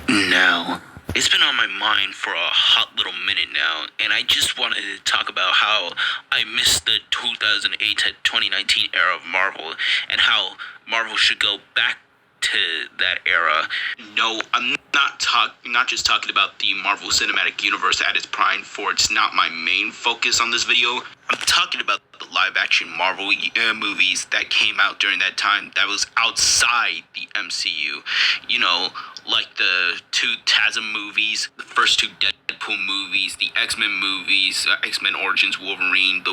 Now, it's been on my mind for a hot little minute now, and I just wanted to talk about how I missed the 2008 to 2019 era of Marvel, and how Marvel should go back to that era. No, I'm not just talking about the Marvel Cinematic Universe at its prime, for it's not my main focus on this video. I'm talking about the live-action Marvel movies that came out during that time that was outside the MCU. You know, like the two TASM movies, the first two Deadpool movies, the X-Men movies, X-Men Origins Wolverine, the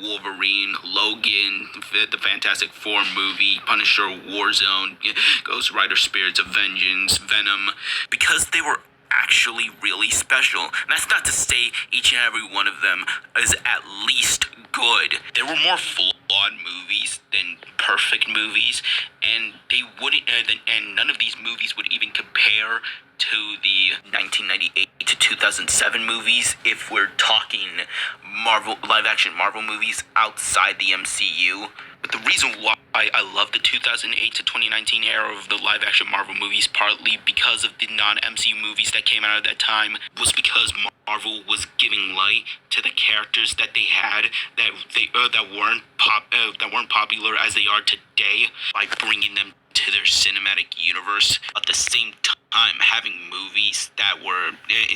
Wolverine, Logan, the Fantastic Four movie, Punisher, Warzone, Ghost Rider, Spirits of Vengeance, Venom, because they were actually really special. And that's not to say each and every one of them is at least good. There were more flawed movies than perfect movies, and they wouldn't, and none of these movies would even compare to the 1998 to 2007 movies if we're talking live-action Marvel movies outside the MCU. But the reason why I love the 2008 to 2019 era of the live-action Marvel movies, partly because of the non-MCU movies that came out at that time, was because Marvel was giving light to the characters that they had that weren't popular as they are today by bringing them to their cinematic universe. At the same time, having movies that were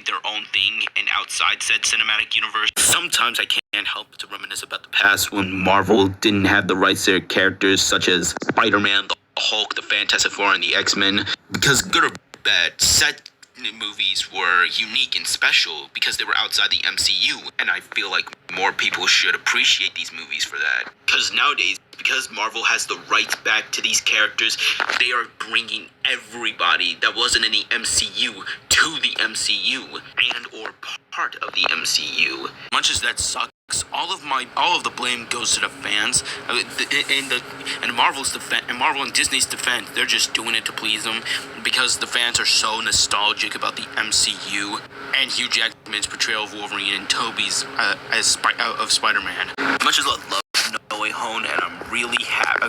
their own thing and outside said cinematic universe. Sometimes I can't help to reminisce about the past when Marvel didn't have the rights to their characters such as Spider-Man, the Hulk, the Fantastic Four, and the X-Men, because good or bad, set movies were unique and special because they were outside the MCU, and I feel like more people should appreciate these movies for that. Because nowadays, because Marvel has the rights back to these characters, they are bringing everybody that wasn't in the MCU to the MCU and or part of the MCU. Much as that sucks, all of the blame goes to the fans. And Marvel and Disney's defense, they're just doing it to please them because the fans are so nostalgic about the MCU and Hugh Jackman's portrayal of Wolverine and Tobey's of Spider-Man. Much as I love No Way Home, and I'm really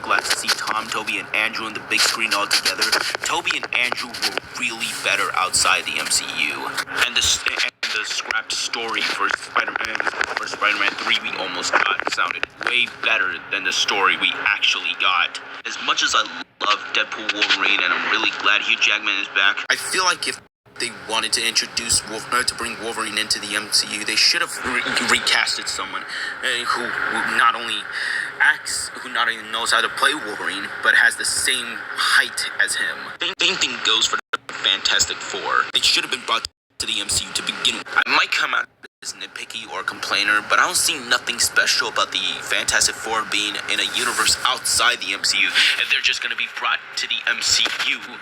glad to see Tom, Tobey, and Andrew on the big screen all together. Tobey and Andrew were really better outside the MCU, and the scrapped story for Spider-Man 3 we almost got sounded way better than the story we actually got. As much as I love Deadpool Wolverine, and I'm really glad Hugh Jackman is back, I feel like if they wanted to introduce to bring Wolverine into the MCU, they should have recasted someone who not only even knows how to play Wolverine, but has the same height as him. Same thing goes for the Fantastic Four. They should have been brought to the MCU to begin with. I might come out as nitpicky or a complainer, but I don't see nothing special about the Fantastic Four being in a universe outside the MCU, and they're just going to be brought to the MCU.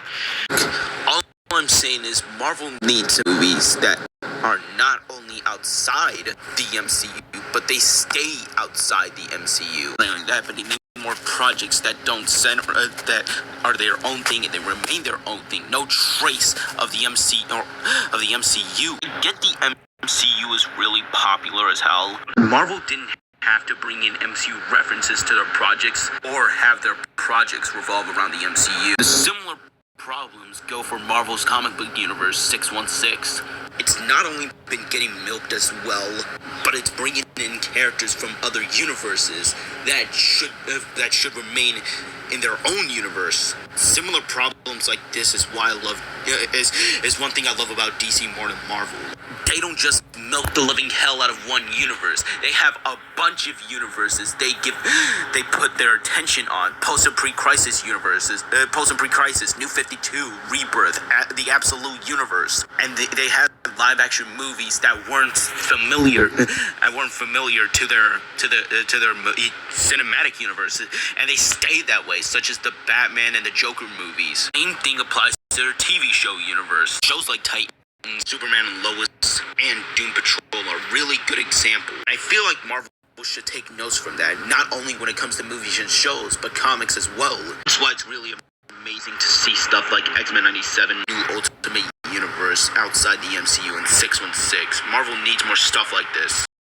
All I'm saying is Marvel needs movies that are not only outside the MCU, but they stay outside the MCU. Not only that, but they need more projects that don't that are their own thing and they remain their own thing. No trace of the MCU. Get the MCU is really popular as hell. Marvel didn't have to bring in MCU references to their projects or have their projects revolve around the MCU. The similar problems go for Marvel's comic book universe 616. It's not only been getting milked as well, but it's bringing in characters from other universes that should remain in their own universe. Similar problems like this is why I love is one thing I love about DC more than Marvel. They don't just milk the living hell out of one universe. They have a bunch of universes they put their attention on. Post and pre-crisis universes, post and pre-crisis, New 52, Rebirth, the Absolute Universe, and they had live-action movies that weren't familiar to their cinematic universes, and they stayed that way, such as the Batman and the Joker movies. Same thing applies to their TV show universe. Shows like Titan, Superman and Lois, and Doom Patrol are really good examples. I feel like Marvel should take notes from that, not only when it comes to movies and shows, but comics as well. That's why it's really amazing to see stuff like X-Men 97, New Ultimate Universe outside the MCU, and 616. Marvel needs more stuff like this.